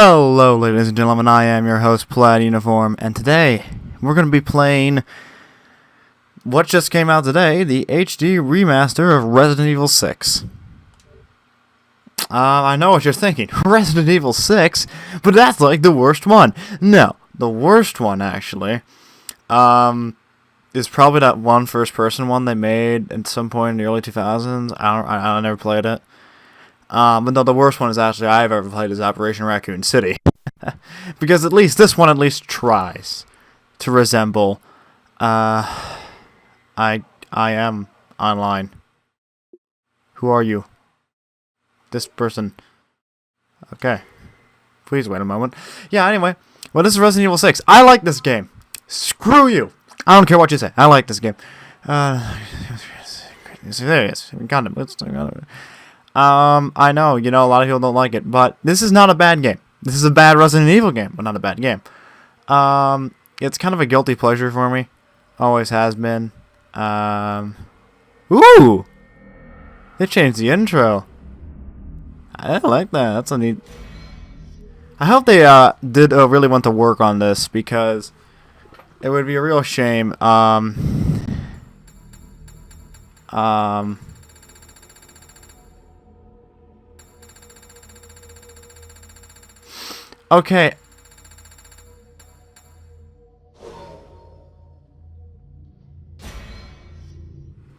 Hello, ladies and gentlemen, I am your host, Plaiduniform, and today we're going to be playing what just came out today, the HD remaster of Resident Evil 6. I know what you're thinking, Resident Evil 6, but that's like the worst one. No, the worst one, actually, is probably that one first-person one they made at some point in the early 2000s. I never played it. But no, the worst one is actually I've ever played is Operation Raccoon City. Because at least this one at least tries to resemble I am online. Who are you? This person. Okay. Please wait a moment. Yeah, anyway. Well, this is Resident Evil 6. I like this game. Screw you. I don't care what you say. I like this game. There he is. Got him. I know, a lot of people don't like it, but this is not a bad game. This is a bad Resident Evil game, but not a bad game. It's kind of a guilty pleasure for me. Always has been. Ooh! They changed the intro. I like that. That's a neat... I hope they did really want to work on this, because it would be a real shame. Okay.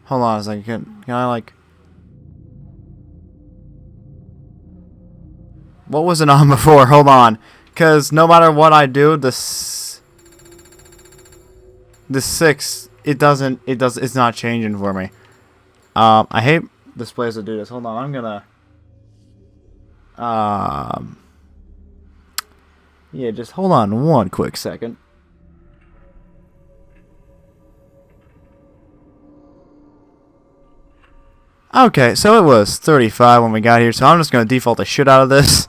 Hold on a second. Can I, like... What was it on before? Hold on. Because no matter what I do, the 6, it's not changing for me. I hate displays that do this. Hold on, I'm gonna... Yeah, just hold on one quick second. Okay, so it was 35 when we got here, so I'm just gonna default the shit out of this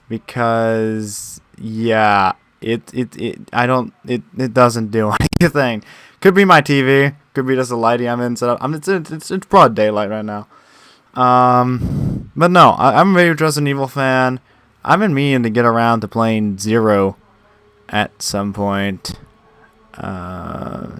because yeah, it doesn't do anything. Could be my TV, could be just the lighting I'm in. So it's broad daylight right now. But no, I'm a big Resident Evil fan. I've been meaning to get around to playing Zero at some point. I've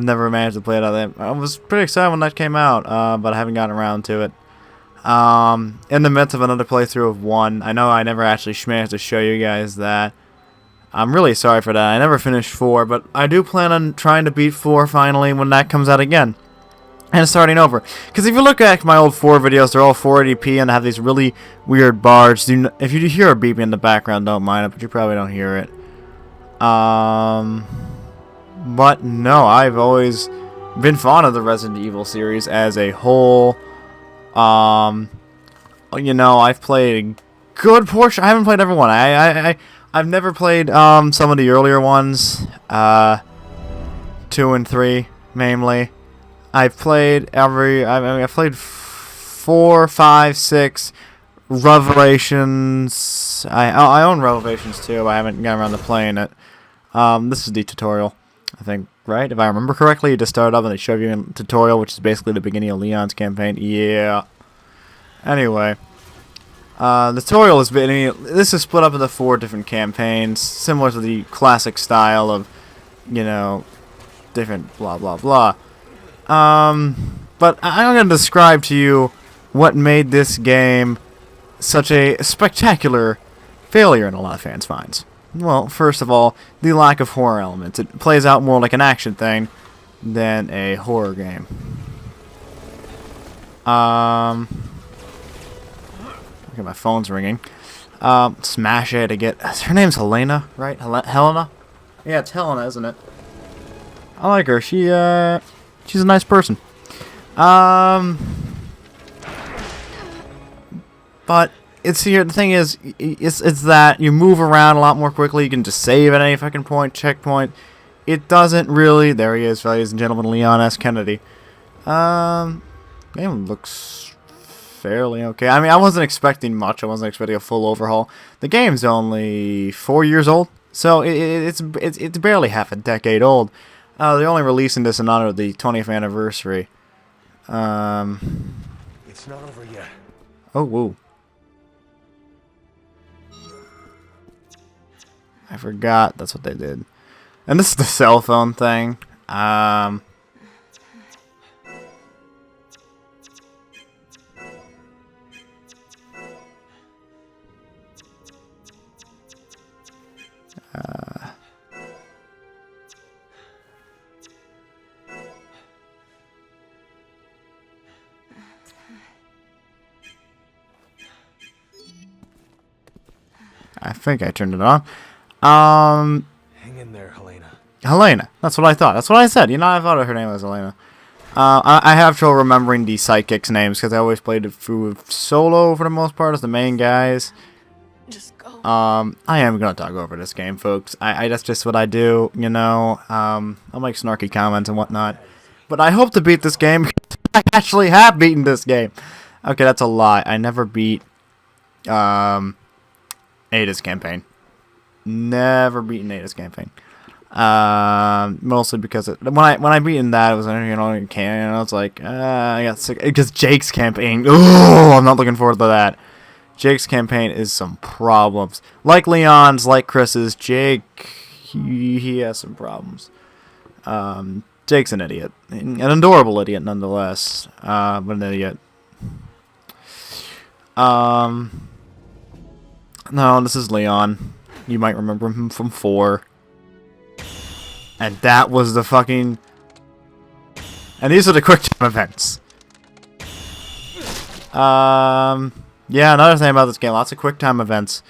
never managed to play it out there. I was pretty excited when that came out, but I haven't gotten around to it. In the midst of another playthrough of 1, I know I never actually managed to show you guys that. I'm really sorry for that. I never finished 4, but I do plan on trying to beat 4 finally when that comes out again. And starting over. Because if you look at my old 4 videos, they're all 480p and have these really weird bars. If you hear a beeping in the background, don't mind it, but you probably don't hear it. But no, I've always been fond of the Resident Evil series as a whole. I've played a good portion. I haven't played every one. I've never played some of the earlier ones. 2 and 3, mainly. I've played I've played 4, 5, 6, Revelations. I own Revelations too, but I haven't gotten around to playing it. This is the tutorial, I think, right? If I remember correctly, you just start up and they show you a tutorial, which is basically the beginning of Leon's campaign. Yeah. Anyway, the tutorial is this is split up into 4 different campaigns, similar to the classic style of, different blah blah blah. But I'm going to describe to you what made this game such a spectacular failure in a lot of fans' minds. Well, first of all, the lack of horror elements. It plays out more like an action thing than a horror game. Okay, my phone's ringing. Smash it to get... Her name's Helena, right? Helena? Yeah, it's Helena, isn't it? I like her. She's a nice person. But it's here. The thing is, it's that you move around a lot more quickly. You can just save at any fucking checkpoint. It doesn't really. There he is, ladies and gentlemen, Leon S. Kennedy. Game looks fairly okay. I mean, I wasn't expecting much. I wasn't expecting a full overhaul. The game's only 4 years old, so it's barely half a decade old. They're only releasing this in honor of the 20th anniversary. It's not over yet. Oh, whoa. I forgot that's what they did. And this is the cell phone thing. I think I turned it on. Hang in there, Helena. Helena. That's what I thought. That's what I said. You know, I thought her name was Helena. I have trouble remembering the sidekicks' names because I always played it through solo for the most part as the main guys. Just go. I am gonna talk over this game, folks. That's just what I do, you know. I'll make snarky comments and whatnot. But I hope to beat this game. I actually have beaten this game. Okay, that's a lie. I never beat Ada's campaign. Never beaten Ada's campaign. Mostly because when I beaten that, it was in canon, and I was like, I got sick because Jake's campaign. Oh, I'm not looking forward to that. Jake's campaign is some problems. Like Leon's, like Chris's, Jake, he has some problems. Jake's an idiot, an adorable idiot nonetheless, but an idiot. No, this is Leon. You might remember him from 4. And that was the fucking... And these are the quick time events. Yeah, another thing about this game, lots of quick time events.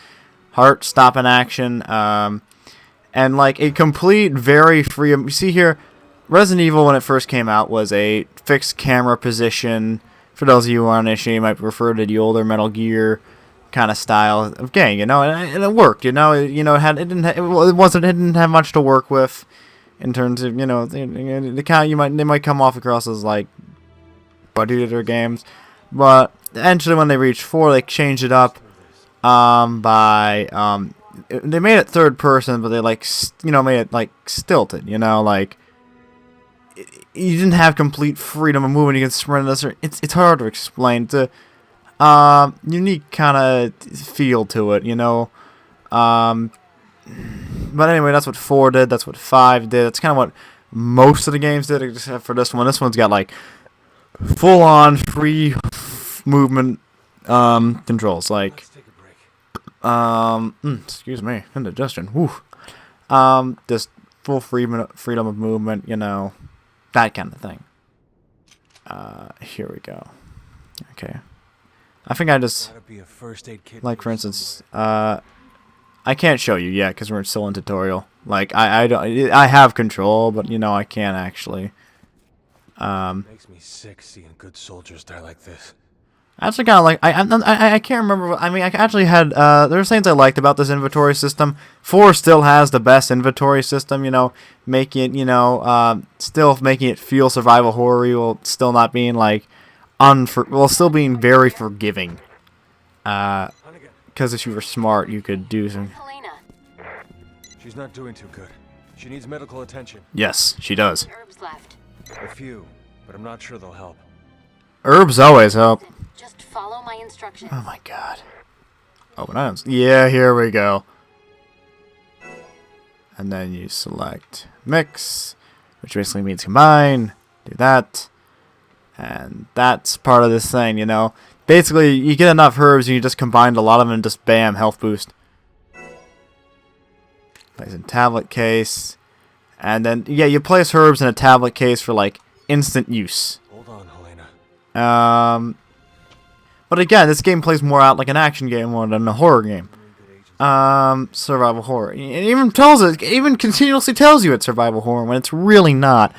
Heart, stop in action, and like a complete, very free... You see here, Resident Evil, when it first came out, was a fixed camera position. For those of you who aren't issue, you might refer to the older Metal Gear kind of style of game, you know, and it worked, you know, it didn't have much to work with in terms of, you know, the kind they might come off across as like buddy eater games, but eventually when they reached 4, they changed it up by they made it third person, but they like made it like stilted, you know, like you didn't have complete freedom of movement. You can sprint this, or it's hard to explain. It's a unique kind of feel to it, you know. But anyway, that's what 4 did. That's what 5 did. That's kind of what most of the games did, except for this one. This one's got like full-on free movement controls. Like, excuse me, indigestion. Whew. Just full freedom of movement. You know, that kind of thing. Here we go. Okay. I think I just, like for instance, I can't show you yet because we're still in tutorial. Like I have control, but you know I can't actually. Makes me sick seeing good soldiers die like this. I actually kind of like I can't remember. I mean, I actually had there's things I liked about this inventory system. 4 still has the best inventory system. You know, making it still making it feel survival horror while still not being like. Still being very forgiving. Because if you were smart, you could do some... Helena. She's not doing too good. She needs medical attention. Yes, she does. Herbs left. A few, but I'm not sure they'll help. Herbs always help. Just follow my instructions. Oh my god. Open items. Yeah, here we go. And then you select mix, which basically means combine. Do that. And that's part of this thing, you know. Basically, you get enough herbs and you just combine a lot of them and just bam, health boost. Place in tablet case. And then, yeah, you place herbs in a tablet case for, like, instant use. Hold on, Helena. But again, this game plays more out like an action game more than a horror game. Survival horror. It even continuously tells you it's survival horror when it's really not.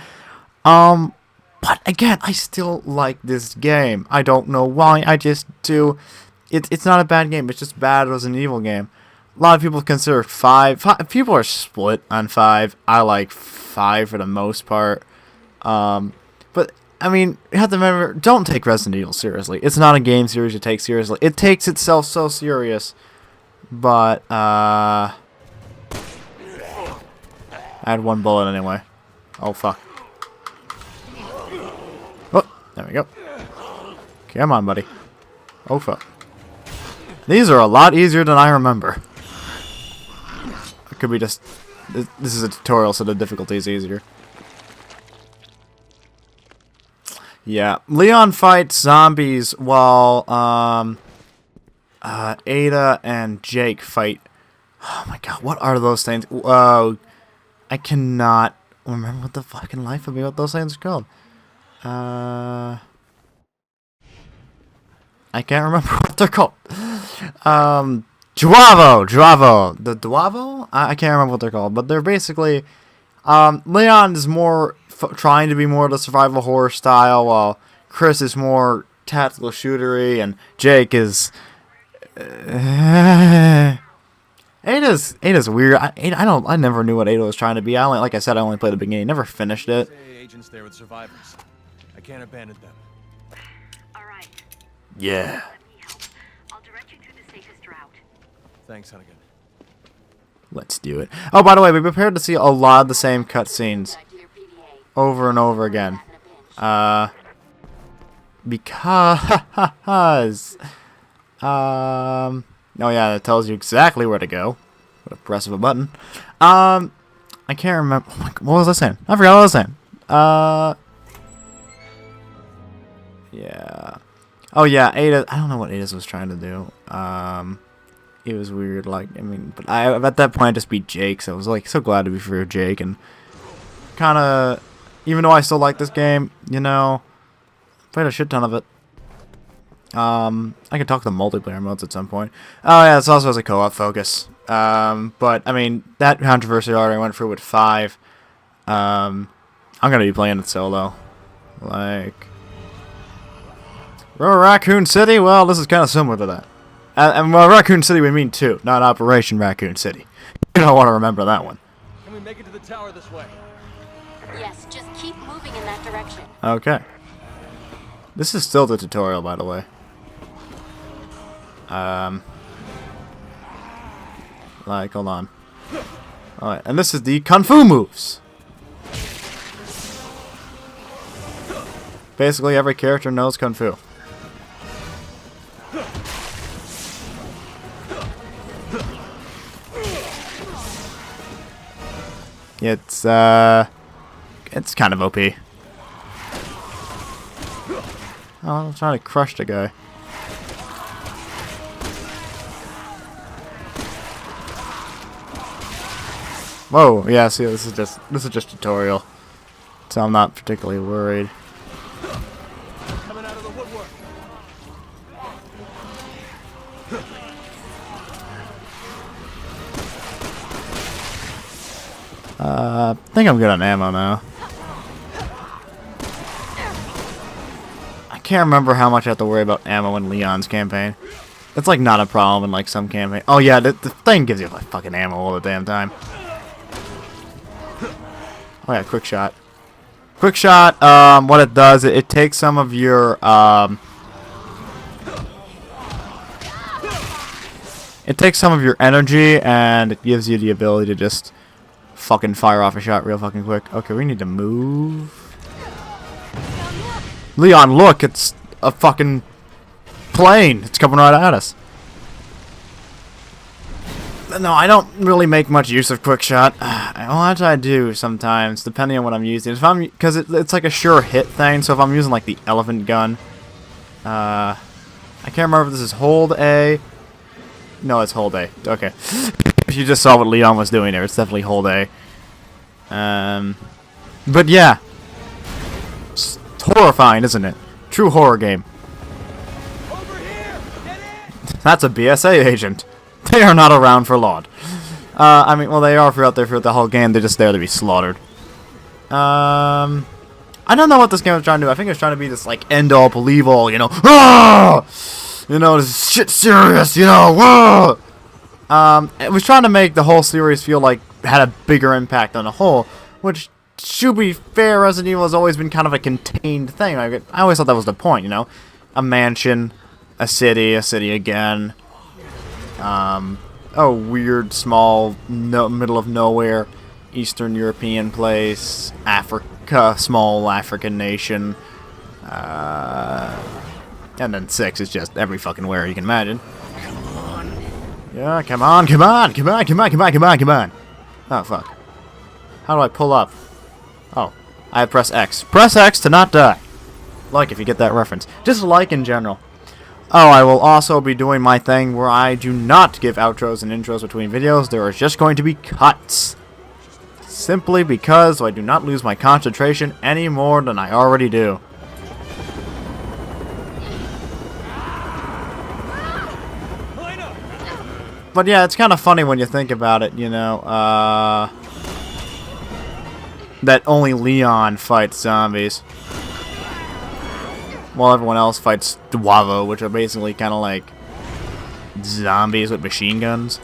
But again, I still like this game. I don't know why, I just do. It's not a bad game, it's just bad as an Evil game. A lot of people consider 5. People are split on 5. I like 5 for the most part. But, I mean, you have to remember, don't take Resident Evil seriously. It's not a game series you take seriously. It takes itself so serious. But, I had 1 bullet anyway. Oh, fuck. There we go. Come on, buddy. Oh, fuck. These are a lot easier than I remember. It could be just... This is a tutorial, so the difficulty is easier. Yeah. Leon fights zombies while, Ada and Jake fight... Oh my god, what are those things? Whoa. I cannot remember what the fucking life of me what those things are called. I can't remember what they're called. Duavo. The Duavo? I can't remember what they're called, but they're basically... Leon is more trying to be more the survival horror style, while Chris is more tactical shootery, and Jake is... Ada's weird. I never knew what Ada was trying to be. Like I said, I only played the beginning. Never finished it. Agents there with survivors. I can't abandon them. All right. Yeah. I'll direct you through the safest route. Thanks, Hunnigan. Let's do it. Oh, by the way, be prepared to see a lot of the same cutscenes over and over again. Because oh yeah, that tells you exactly where to go with a press of a button. I can't remember. What was I saying? I forgot what I was saying. Yeah. Oh yeah, Ada. I don't know what Ada was trying to do. It was weird. Like, I mean, but at that point I just beat Jake, so I was like so glad to be free of Jake, and kind of, even though I still like this game, you know, played a shit ton of it. I could talk the multiplayer modes at some point. Oh yeah, it's also has a co-op focus. But I mean, that controversy already went through with 5. I'm gonna be playing it solo. Like, Raccoon City. Well, this is kind of similar to that. And well, Raccoon City we mean 2, not Operation Raccoon City. You don't want to remember that one. Can we make it to the tower this way? Yes, just keep moving in that direction. Okay. This is still the tutorial, by the way. Like, hold on. Alright, and this is the Kung Fu moves. Basically, every character knows Kung Fu. It's kind of OP. Oh, I'm trying to crush the guy. Whoa, yeah, see, this is just tutorial. So I'm not particularly worried. Coming out of the woodwork. I think I'm good on ammo now. I can't remember how much I have to worry about ammo in Leon's campaign. It's like not a problem in like some campaign. Oh yeah, the thing gives you like fucking ammo all the damn time. Oh yeah, quick shot. Quick shot, what it does, it takes some of your, it takes some of your energy, and it gives you the ability to just fucking fire off a shot real fucking quick. Okay, we need to move. Leon, look, it's a fucking plane. It's coming right at us. No, I don't really make much use of quick shot. What I do sometimes, depending on what I'm using, if because it's like a sure hit thing. So if I'm using like the elephant gun, I can't remember if this is hold A. No, it's hold A. Okay, if you just saw what Leon was doing there, it's definitely hold A. But yeah, it's horrifying, isn't it? True horror game. Over here! Get in! That's a BSA agent. They are not around for long. I mean, well, they are out there throughout the whole game. They're just there to be slaughtered. I don't know what this game was trying to do. I think it was trying to be this, like, end-all, believe-all, you know. Ah! You know, this shit serious, you know. Ah! It was trying to make the whole series feel like it had a bigger impact on the whole, which, to be fair, Resident Evil has always been kind of a contained thing. I always thought that was the point, you know. A mansion, a city again. A weird, small, middle of nowhere, Eastern European place, Africa, small African nation, And then 6 is just every fucking where you can imagine. Yeah, come on, come on, come on, come on, come on, come on, come on. Oh, fuck. How do I pull up? Oh, I press X. Press X to not die. Like if you get that reference. Just like in general. Oh, I will also be doing my thing where I do not give outros and intros between videos. There is just going to be cuts. Simply because I do not lose my concentration any more than I already do. But yeah, it's kind of funny when you think about it, you know, that only Leon fights zombies, while everyone else fights Duavo, which are basically kind of like zombies with machine guns.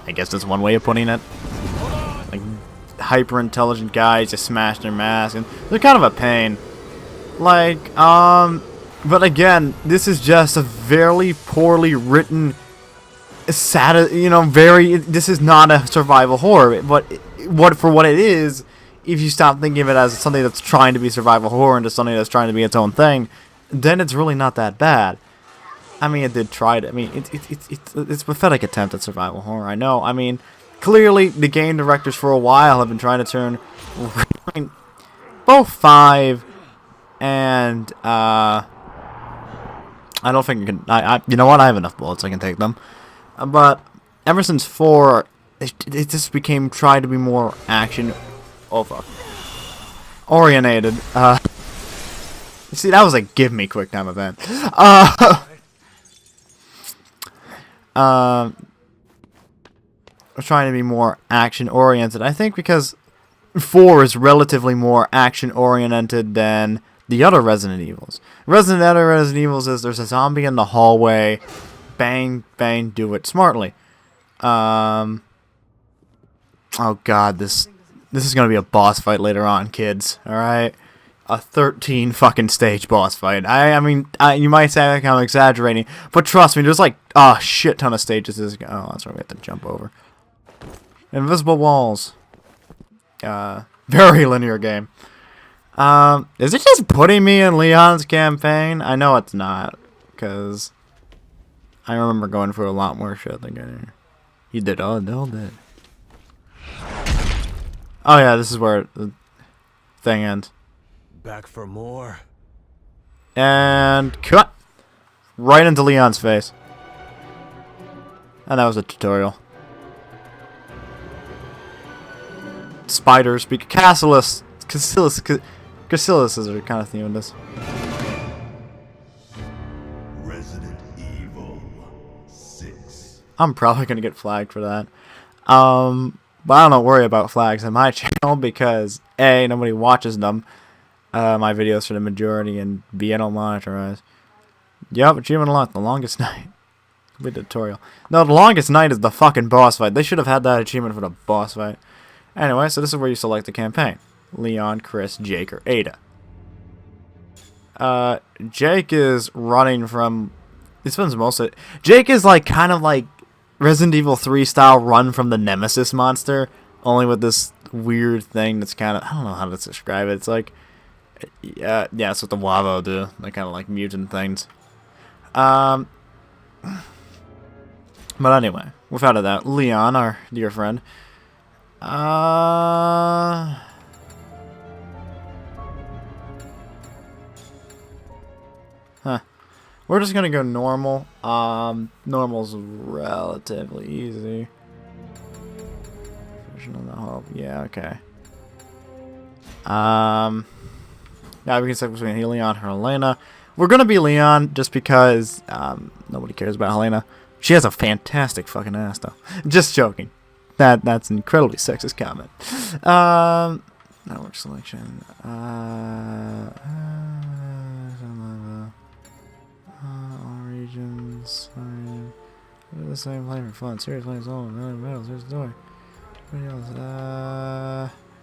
I guess that's one way of putting it. Like, hyper-intelligent guys just smash their mask, and they're kind of a pain. Like, but again, this is just a very poorly written... sad, you know, this is not a survival horror, but for what it is, if you stop thinking of it as something that's trying to be survival horror into something that's trying to be its own thing, then it's really not that bad. I mean, it did try to. I mean, it's a pathetic attempt at survival horror. I know. I mean, clearly the game directors for a while have been trying to turn both 5 and I don't think I can. You know what? I have enough bullets. I can take them. But ever since 4, it just became trying to be more action orientated. See, that was a give me quick time event. Trying to be more action oriented. I think because 4 is relatively more action oriented than the other Resident Evils. Resident Evils is there's a zombie in the hallway. Bang, bang, do it smartly. Oh god, this is gonna be a boss fight later on, kids. Alright? A 13 fucking stage boss fight. I mean, you might say like I'm exaggerating, but trust me, there's like a shit ton of stages. Oh, that's right, we have to jump over. Invisible walls. Very linear game. Is it just putting me in Leon's campaign? I know it's not, because I remember going through a lot more shit than getting here. You did. Oh, no, did. Oh, yeah, this is where the thing ends. Back for more. And cut! Right into Leon's face. And that was a tutorial. Spiders, Cassilis are kind of themed this. I'm probably going to get flagged for that. But I don't worry about flags on my channel because A, nobody watches them, my videos for the majority, and B, I don't monitorize. Yup, achievement unlocked, the longest night. Complete tutorial. No, the longest night is the fucking boss fight. They should have had that achievement for the boss fight. Anyway, so this is where you select the campaign. Leon, Chris, Jake, or Ada. Jake is running from... He spends most of it... Jake is like kind of like Resident Evil 3 style run from the Nemesis monster, only with this weird thing that's kind of... I don't know how to describe it. It's like... yeah, that's what the Wavo do. They're kind of like mutant things. But anyway, without a doubt, Leon, our dear friend. Huh. We're just gonna go normal. Normal's relatively easy. Yeah, okay. Yeah, we can select between Leon or Helena. We're gonna be Leon just because nobody cares about Helena. She has a fantastic fucking ass, though. Just joking. That's an incredibly sexist comment. Network selection. All regions. The same play for fun. Serious plays all. Medals. Here's the door.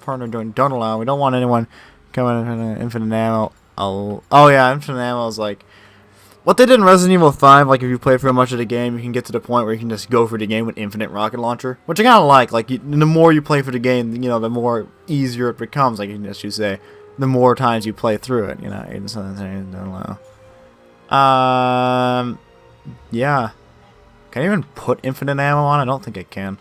Partner doing. Don't allow. We don't want anyone coming in infinite ammo. Oh yeah, infinite ammo is like what they did in Resident Evil 5. Like if you play for much of the game, you can get to the point where you can just go for the game with infinite rocket launcher, which I kind of like. Like the more you play for the game, you know, the more easier it becomes. Like you can just say, the more times you play through it, you know. Don't allow. Yeah. Can I even put infinite ammo on? I don't think I can.